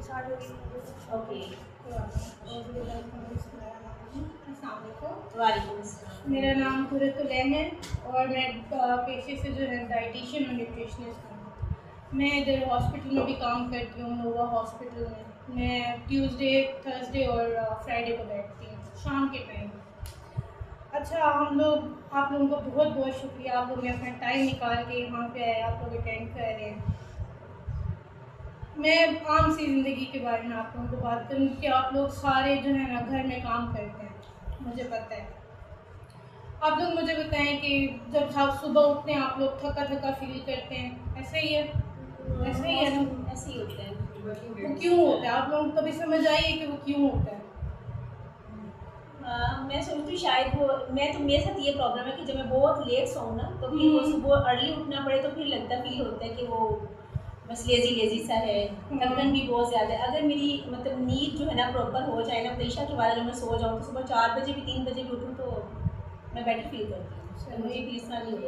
Okay. मेरा नाम कुरतुलैन है और मैं पेशे से जो है डाइटिशियन और न्यूट्रिशनिस्ट हूँ। मैं इधर हॉस्पिटल में भी काम करती हूँ, नोवा हॉस्पिटल में। मैं ट्यूसडे, थर्सडे और फ्राइडे को बैठती हूँ शाम के टाइम। अच्छा, आप लोगों को बहुत बहुत शुक्रिया, आप लोग ने अपना टाइम निकाल के यहाँ पे आए, आप लोग अटेंड कर रहे हैं। मैं आम सी ज़िंदगी के बारे में आप लोगों को बात करूँ कि आप लोग सारे जो है ना घर में काम करते हैं, मुझे पता है। आप लोग मुझे बताएं कि जब आप सुबह उठते हैं आप लोग थका थका फील करते हैं, ऐसा ही है? ऐसा ही है ना? ऐसे ही होता है। वो क्यों होता है? आप लोगों को कभी समझ आई कि वो क्यों होता है? मैं सोचती हूँ शायद वो मेरे साथ ये प्रॉब्लम है कि जब मैं बहुत लेट सोऊँ ना तो फिर वो सुबह अर्ली उठना पड़े तो फिर लगता फील होता है कि वो बस लेजी सा है, थकन भी बहुत ज़्यादा है। अगर मेरी मतलब नींद जो है ना प्रॉपर हो जाए ना, ईशा के बाद जब मैं सो जाऊँ तो सुबह 4 बजे भी 3 बजे भी उठूँ तो मैं बेटर फील करती हूँ। मुझे भी इस तरह नहीं होता।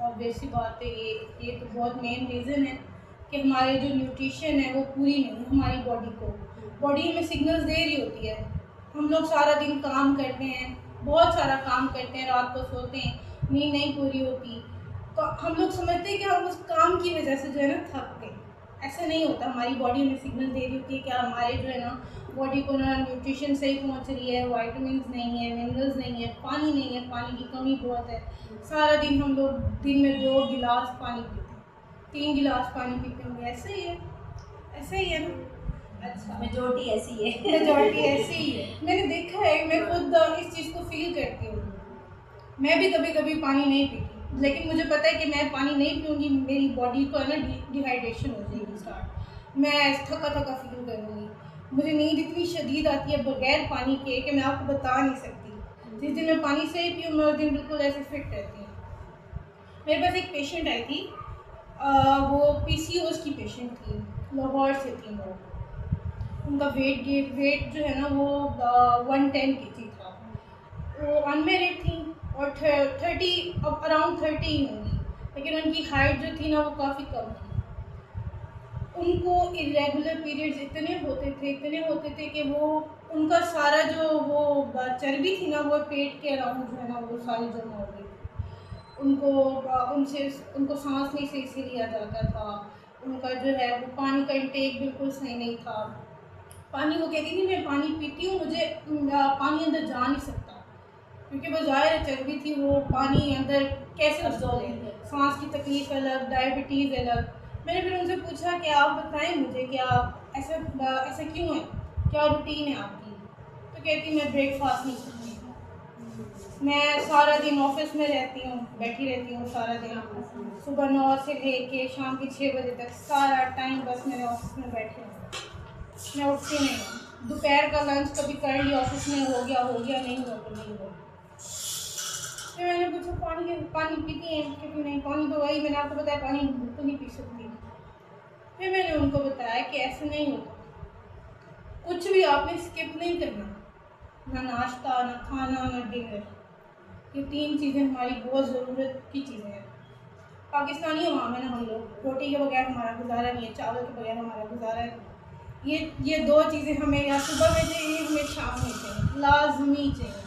ऑब्वियस सी बात है, ये तो बहुत मेन रीज़न है कि हमारे जो न्यूट्रिशन है वो पूरी नहीं, हमारी बॉडी हमें सिग्नल्स दे रही होती है। हम लोग सारा दिन काम करते हैं, बहुत सारा काम करते हैं, रात को सोते हैं, नींद नहीं पूरी होती, तो हम लोग समझते हैं कि हम उस काम की वजह से जो है ना थक गए। ऐसा नहीं होता, हमारी बॉडी हमें सिग्नल दे रही होती है कि हमारे जो है ना बॉडी को ना न्यूट्रिशन सही पहुंच रही है, वाइटामिन नहीं है, मिनरल्स नहीं है, पानी नहीं है, पानी की कमी बहुत है। सारा दिन हम लोग दिन में 2 गिलास पानी पीते हैं, 3 गिलास पानी पीते होंगे, ऐसे ही है ना? अच्छा, मेजॉरिटी ऐसी है। मेजॉरिटी ऐसी ही है, मैंने देखा है, मैं खुद इस चीज़ को फील करती हूँ। मैं भी कभी कभी पानी नहीं पीती, लेकिन मुझे पता है कि मैं पानी नहीं पीऊँगी मेरी बॉडी को है ना डिहाइड्रेशन हो जाएगी स्टार्ट, मैं थका थका फील करूँगी, मुझे नींद इतनी शदीद आती है बगैर पानी के कि मैं आपको बता नहीं सकती। जिस दिन मैं पानी से ही पीऊँ मैं उस दिन बिल्कुल ऐसे फिट रहती हूँ। मेरे पास एक पेशेंट आई थी, वो PCOS की पेशेंट थी, लाहौर से थी वो। उनका वेट जो है ना वो 110 kg था। वो अनमेरिड थी और 30 अब अराउंड 30 ही होंगी, लेकिन उनकी हाइट जो थी ना वो काफ़ी कम थी। उनको इरेगुलर पीरियड्स इतने होते थे कि वो उनका सारा जो वो चर्बी थी ना वो पेट के अराउंड जो है ना वो सारी जमा हो गई। उनको सांस नहीं सही से लिया जाता था, उनका जो है वो पानी का इंटेक बिल्कुल सही नहीं था। पानी, वो कहती थी मैं पानी पीती हूँ, मुझे पानी अंदर जा नहीं सकता, क्योंकि वो ज़ाहिर चर्बी थी, वो पानी अंदर कैसे उसको ले। सांस की तकलीफ अलग, डायबिटीज़ अलग। मैंने फिर उनसे पूछा कि आप बताएं मुझे कि आप ऐसा क्यों है, क्या रूटीन है आपकी? तो कहती मैं ब्रेकफास्ट नहीं करती, मैं सारा दिन ऑफिस में रहती हूँ, बैठी रहती हूँ सारा दिन, सुबह 9 से लेके शाम के 6 बजे तक सारा टाइम बस मैंने ऑफिस में बैठी हूँ, मैं उठती नहीं हूँ। दोपहर का लंच कभी कर लिया ऑफिस में, हो गया, नहीं हुआ तो नहीं हुआ। फिर मैंने पूछा पानी पीती हैं? क्योंकि नहीं, पानी तो वही मैंने आपको बताया, पानी बिल्कुल नहीं पी सकती। फिर मैंने उनको बताया कि ऐसे नहीं होता, कुछ भी आपने स्किप नहीं करना, ना नाश्ता, ना खाना, ना डिनर। ये 3 चीज़ें हमारी बहुत ज़रूरत की चीज़ें हैं। पाकिस्तानी अवाम है ना हम लोग, रोटी के बगैर हमारा गुजारा नहीं है, चावल के बगैर हमारा गुजारा है। ये 2 चीज़ें हमें या सुबह में चाहिए, हमें शाम में चाहिए, लाजमी चाहिए।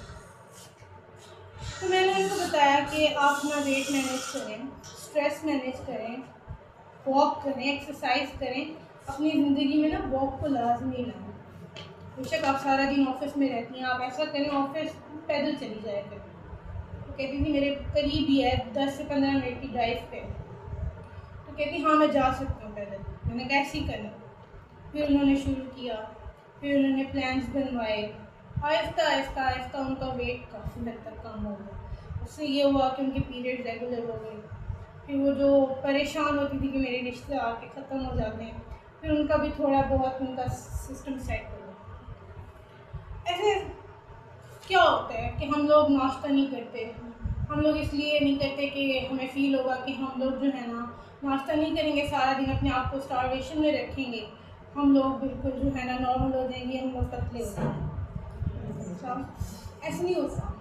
तो मैंने उनको बताया कि आप अपना वेट मैनेज करें, स्ट्रेस मैनेज करें, वॉक करें, एक्सरसाइज करें, अपनी ज़िंदगी में ना वॉक को लाजमी लाएं। बेशक आप सारा दिन ऑफिस में रहती हैं, आप ऐसा करें ऑफिस पैदल चली जाए करें। तो कहती थी मेरे करीब ही है, 10 से 15 मिनट की ड्राइव पे। तो कहती हाँ मैं जा सकती हूँ पैदल। मैंने कैसे करना? फिर उन्होंने शुरू किया, फिर उन्होंने प्लान्स बनवाए, आहिस्ता आहिस्ता आहिस्ता उनका वेट काफ़ी हद तक कम हो गया। उससे ये हुआ कि उनके पीरियड रेगुलर हो गए। फिर वो जो परेशान होती थी कि मेरे रिश्ते आके ख़त्म हो जाते हैं, फिर उनका भी थोड़ा बहुत उनका सिस्टम सेट हो गया। ऐसे क्या होता है कि हम लोग नाश्ता नहीं करते, हम लोग इसलिए नहीं करते कि हमें फ़ील होगा कि हम लोग जो है ना नाश्ता नहीं करेंगे, सारा दिन अपने आप को स्टारवेशन में रखेंगे, हम लोग बिल्कुल जो है ना नॉर्मल हो जाएंगे, हम लोग पतले हो जाएंगे। ऐसा नहीं होता।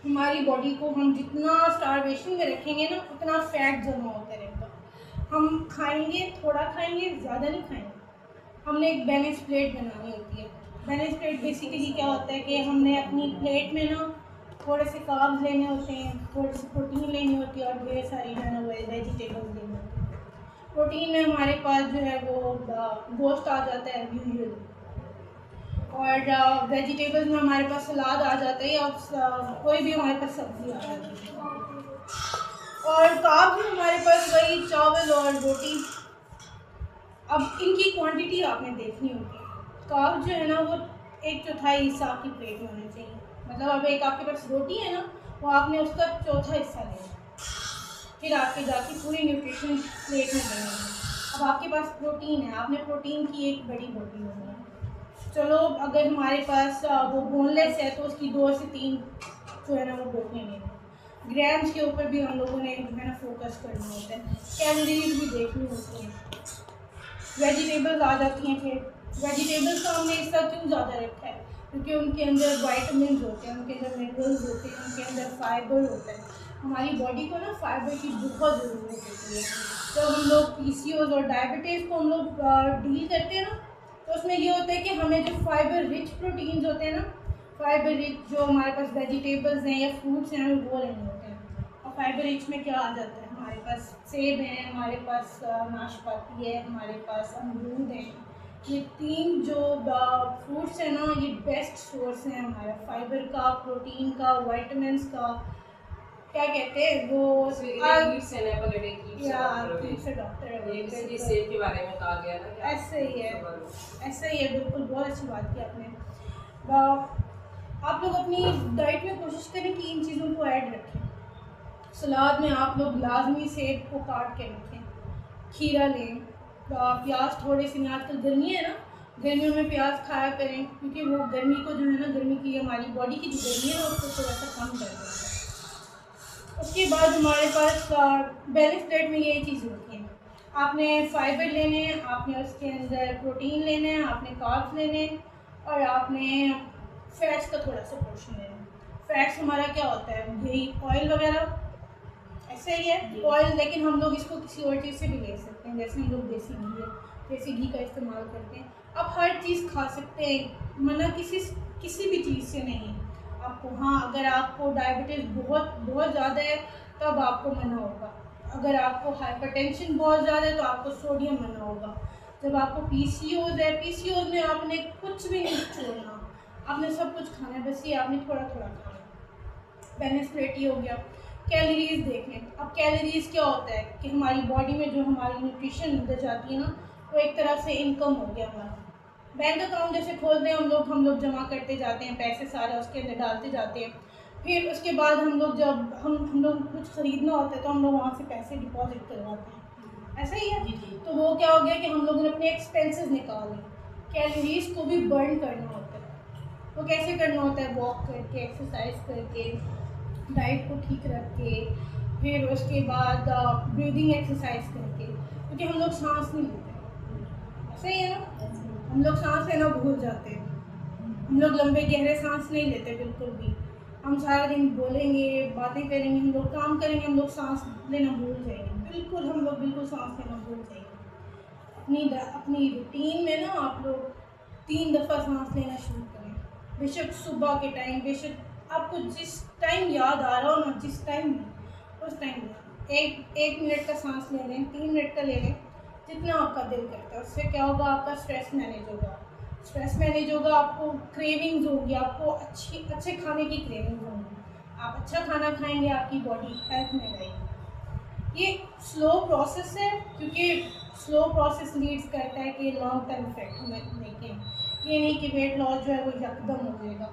हमारी बॉडी को हम जितना स्टारवेशन में रखेंगे ना उतना फैट जमा होता रहेगा। हम खाएंगे, थोड़ा खाएंगे, ज़्यादा नहीं खाएंगे। हमने एक बैलेंस प्लेट बनानी होती है। बैलेंस प्लेट बेसिकली क्या होता है कि हमने अपनी प्लेट में ना थोड़े से कार्ब्स लेने होते हैं, थोड़ी सी प्रोटीन लेनी होती है और ढेर सारी जो है ना वेजिटेबल्स लेनी होती है। प्रोटीन में हमारे पास जो है वो गोश्त आ जाता है यूजुअली, और वेजिटेबल्स में हमारे पास सलाद आ जाता है और कोई भी हमारे पास सब्ज़ी आ जाती है। और कार्ब्स में हमारे पास वही चावल और रोटी। अब इनकी क्वांटिटी आपने देखनी होगी। कार्ब जो है ना वो 1/4 हिस्सा आपकी प्लेट में होना चाहिए। मतलब अब एक आपके पास रोटी है ना, वो आपने उसका चौथा हिस्सा लेना, फिर आपके जाके पूरी न्यूट्रिशन प्लेट में बनेगी। अब आपके पास प्रोटीन है, आपने प्रोटीन की एक बड़ी बोटी होनी है। चलो अगर हमारे पास वो बोनलेस है तो उसकी 2 से 3 जो है ना वो बोटियाँ लेनी। ग्राम्स के ऊपर भी हम लोगों ने जो है ना फोकस करना होता है, कैलोरीज भी देखनी होती हैं। वेजिटेबल्स आ जाती हैं। फिर वेजिटेबल्स का हमने इसका क्यों ज़्यादा रखा है, क्योंकि उनके अंदर वाइटामिन होते हैं, उनके अंदर मिनरल्स होते हैं, उनके अंदर फाइबर होता है। हमारी बॉडी को ना फाइबर की बहुत ज़रूरत होती है। जब हम लोग PCOS और डायबिटीज़ को हम लोग डील करते हैं ना, तो उसमें ये होता है कि हमें जो फाइबर रिच प्रोटीन्स होते हैं ना, फाइबर रिच जो हमारे पास वेजिटेबल्स हैं या फ्रूट्स हैं वो लेने होते हैं। और फाइबर रिच में क्या आ जाता है, हमारे पास सेब हैं, हमारे पास नाशपाती है, हमारे पास अमरूद हैं। ये 3 जो फ्रूट्स हैं ना, ये बेस्ट सोर्स हैं हमारा फाइबर का, प्रोटीन का, वाइटामिन का। क्या कहते हैं वो सेब के बारे में कहा गया ना, ऐसे ही है, ऐसा ही है। बिल्कुल, बहुत अच्छी बात की आपने। आप लोग अपनी डाइट में कोशिश करें कि इन चीज़ों को ऐड रखें। सलाद में आप लोग लाजमी सेब को काट के रखें, खीरा लें, प्याज थोड़े से, आजकल गर्मी है ना, गर्मियों में प्याज खाया करें, क्योंकि वो गर्मी को जो है ना, गर्मी की हमारी बॉडी की जो गर्मी है उसको थोड़ा सा कम कर देता है। उसके बाद हमारे पास बैलेंस प्लेट में यही चीज़ होती हैं। आपने फाइबर लेने हैं, आपने उसके अंदर प्रोटीन लेने हैं, आपने कार्ब्स लेने हैं, और आपने फैट्स का थोड़ा सा पोर्शन लेना है। फैट्स हमारा क्या होता है, यही ऑयल वगैरह, ऐसा ही है ऑयल, लेकिन हम लोग इसको किसी और चीज़ से भी ले सकते हैं। जैसे हम लोग देसी घी है, देसी घी का इस्तेमाल करते हैं। आप हर चीज़ खा सकते हैं, मना किसी भी चीज़ से नहीं आपको। हाँ, अगर आपको डायबिटीज़ बहुत ज़्यादा है तब आपको मना होगा। अगर आपको हाइपरटेंशन बहुत ज़्यादा है तो आपको सोडियम मना होगा। जब आपको PCOS है, PCOS में आपने कुछ भी नहीं छोड़ना, आपने सब कुछ खाना है, बस ये आपने थोड़ा थोड़ा खाना। बैलेंस प्लेट ये हो गया। कैलोरीज देख लें। अब कैलोरीज क्या होता है कि हमारी बॉडी में जो हमारी न्यूट्रिशन अंदर जाती है ना, वो एक तरह से इनकम हो गया हमारा। बैंक अकाउंट जैसे खोलते हैं हम लोग जमा करते जाते हैं, पैसे सारे उसके अंदर डालते जाते हैं। फिर उसके बाद हम लोग जब हम लोग कुछ ख़रीदना होता है तो हम लोग वहाँ से पैसे डिपॉजिट करवाते हैं, ऐसा ही है। तो वो क्या हो गया कि हम लोगों ने अपने एक्सपेंसेस निकाल लिए। कैलोरीज को भी बर्न करना होता है। वो कैसे करना होता है, वॉक करके, एक्सरसाइज करके, डाइट को ठीक रख के, फिर उसके बाद ब्रीदिंग एक्सरसाइज करके, क्योंकि हम लोग सांस नहीं लेते, सही है ना, हम लोग सांस लेना भूल जाते हैं। हम लोग लंबे गहरे सांस नहीं लेते बिल्कुल भी। हम सारा दिन बोलेंगे, बातें करेंगे, हम लोग काम करेंगे, हम लोग सांस लेना भूल जाएंगे। बिल्कुल हम लोग बिल्कुल सांस लेना भूल जाएंगे। अपनी रूटीन में ना आप लोग 3 दफ़ा सांस लेना शुरू करें। बेशक सुबह के टाइम, बेशक आपको जिस टाइम याद आ रहा हो ना, जिस टाइम उस टाइम एक मिनट का सांस ले लें, 3 मिनट का ले लें, जितना आपका दिल करता है। उससे क्या होगा, आपका स्ट्रेस मैनेज होगा, आपको क्रेविंग्स होगी, आपको अच्छे खाने की क्रेविंग्स होंगी। आप अच्छा खाना खाएंगे, आपकी बॉडी हेल्थ में रहेगी। ये स्लो प्रोसेस है, क्योंकि स्लो प्रोसेस लीड्स करता है कि लॉन्ग टर्म इफेक्ट हमें लेकिन ये नहीं कि वेट लॉस जो है वो यकदम हो जाएगा।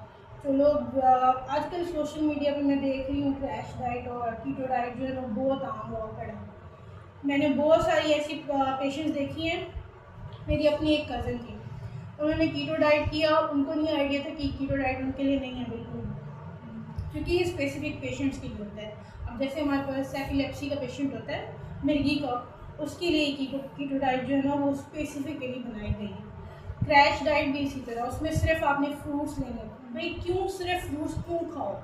तो लोग आजकल सोशल मीडिया पे मैं देख रही हूँ क्रैश डाइट और कीटो डाइट जो है वो बहुत आम हुआ पड़ा है। मैंने बहुत सारी ऐसी पेशेंट्स देखी हैं। मेरी अपनी एक कज़न थी, उन्होंने कीटो डाइट किया, उनको नहीं आइडिया था कि कीटो डाइट उनके लिए नहीं है बिल्कुल, क्योंकि ये स्पेसिफिक पेशेंट्स के लिए होता है। अब जैसे हमारे पास एपिलेप्सी का पेशेंट होता है, मिर्गी का, उसके लिए कीटो डाइट जो है ना वो स्पेसिफिकली बनाई गई है। क्रैश डाइट भी इसी तरह, उसमें सिर्फ आपने फ्रूट्स लेने। भाई क्यों सिर्फ फ्रूट्स क्यों खाओ,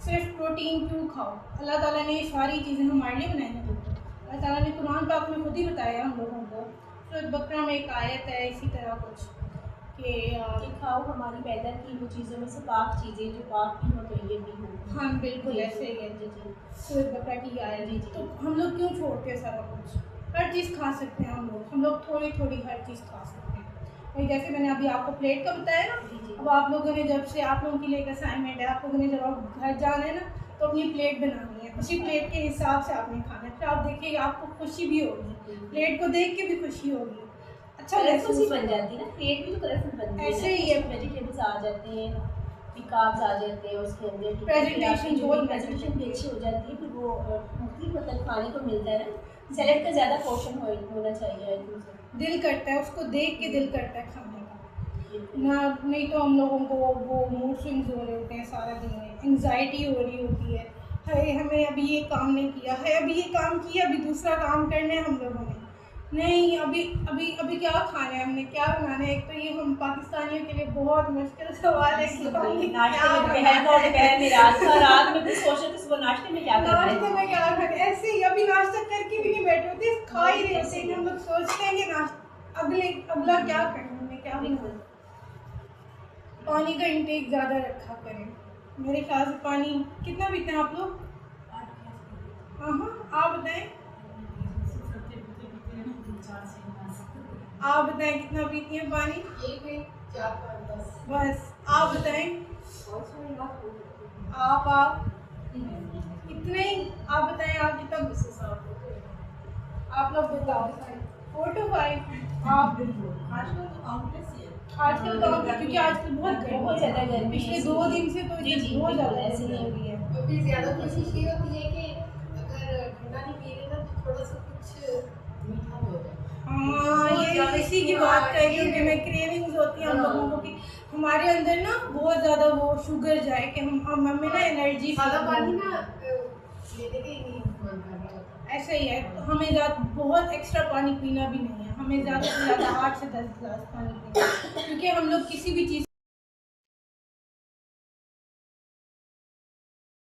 सिर्फ प्रोटीन क्यों खाओ? अल्लाह ताला ने सारी चीज़ें हमारे लिए बनाई हैं। अल्लाह ताला ने कुरान पाक ने खुद ही बताया हम लोगों को। सूरत बकरा में एक आयत है इसी तरह कुछ कि कि खाओ हमारी पैदा की हुई चीज़ों में से पाक चीज़ें जो पाक भी हो तो ये भी हो। हाँ बिल्कुल जी, ऐसे ही है। जी जी। सूरत बकरा की आयत जी, जी। तो हम लोग क्यों छोड़ते हैं सारा कुछ? हर चीज़ खा सकते हैं हम लोग थोड़ी थोड़ी हर चीज़ खा सकते हैं। वही जैसे मैंने अभी आपको प्लेट का बताया ना, जी, जी। अब आप लोगों ने जब से आप लोगों के लिए एक असाइनमेंट है, आप लोगों ने जब आप घर जाना है ना तो अपनी प्लेट बनानी है, उसी प्लेट के हिसाब से आपने खाना है। फिर आप देखिएगा आपको खुशी भी होगी, प्लेट को देख के भी खुशी होगी, अच्छा कलरफुल सी महसूस बन जाती है ना, प्लेट भी तो कलरफुल बनती है। ऐसे ही है। वेजिटेबल्स आ जाते हैं, कार्ब्स आ जाते हैं उसके अंदर। ठीक है, फिर प्रेजेंटेशन आपकी जो बहुत प्रेजेंटेशन भी अच्छी हो जाती है, फिर वो मुख्तलिफ मतलब खाने को मिलता है ना। सैलेड का ज़्यादा पोर्शन होना चाहिए आई थिंक सो। दिल करता है, उसको देख के दिल करता है खाने का बिल्कुल। ना। नहीं तो हम लोगों को वो मूड स्विंग्स हो रहे होते हैं सारा दिन में, एंग्जाइटी हो रही होती है, है हमें अभी ये काम नहीं किया है, अभी ये काम किया, अभी दूसरा काम करना है हम लोगों ने, नहीं अभी अभी अभी क्या खाना है, हमने क्या बनाना है। एक तो ये हम पाकिस्तानियों के लिए बहुत मुश्किल सवाल है कि हमने नाश्ते क्या में दोपहर का, दोपहर में रात का, रात में कुछ सोच रहे थे सुबह नाश्ते में क्या करना नाश्ते है। में क्या खाना है। ऐसे ही अभी नाश्ता करके भी नहीं बैठे होते, खा ही रहे होते हैं, हम लोग सोचते हैं कि नाश्ता अगला क्या करना है, हमने क्या बनाना। पानी का इंटेक ज़्यादा रखा करें। मेरे ख्याल से पानी कितना पीते हैं आप लोग? हाँ आप बताएं, आप बताएं कितना पीती हैं पानी? ये भी 4-5 10 बस आप बताएं, आप इतने ही, आप बताएं आप कितना, आप लोग बताओ 4 to 5 आप। आजकल तो काउंटलेस ही है। आजकल तो क्योंकि आजकल बहुत ज़्यादा गर्मी, पिछले 2 दिन से तो जी, जी, बहुत ज़्यादा ऐसे गर्मी ही हो रही है। और फिर ज़्यादा कोशिश ये होती है कि अगर ठंडा नहीं पी रहे ना तो थोड़ा सा कुछ मीठा भी हो जाए। हाँ ये इसी की बात कर रही हूँ कि मैं क्रेविंग्स होती है हम लोगों को कि हमारे अंदर ना बहुत ज़्यादा वो शुगर जाए कि हम हमें ना एनर्जी सादा पानी ना लेने के ही नहीं मन कर रहा होता। ऐसा ही है। तो हमें ज़्यादा बहुत एक्स्ट्रा पानी पीना भी नहीं है, हमें ज़्यादा से ज़्यादा 8 से 10 गिलास पानी पीना है, क्योंकि हम लोग किसी भी चीज़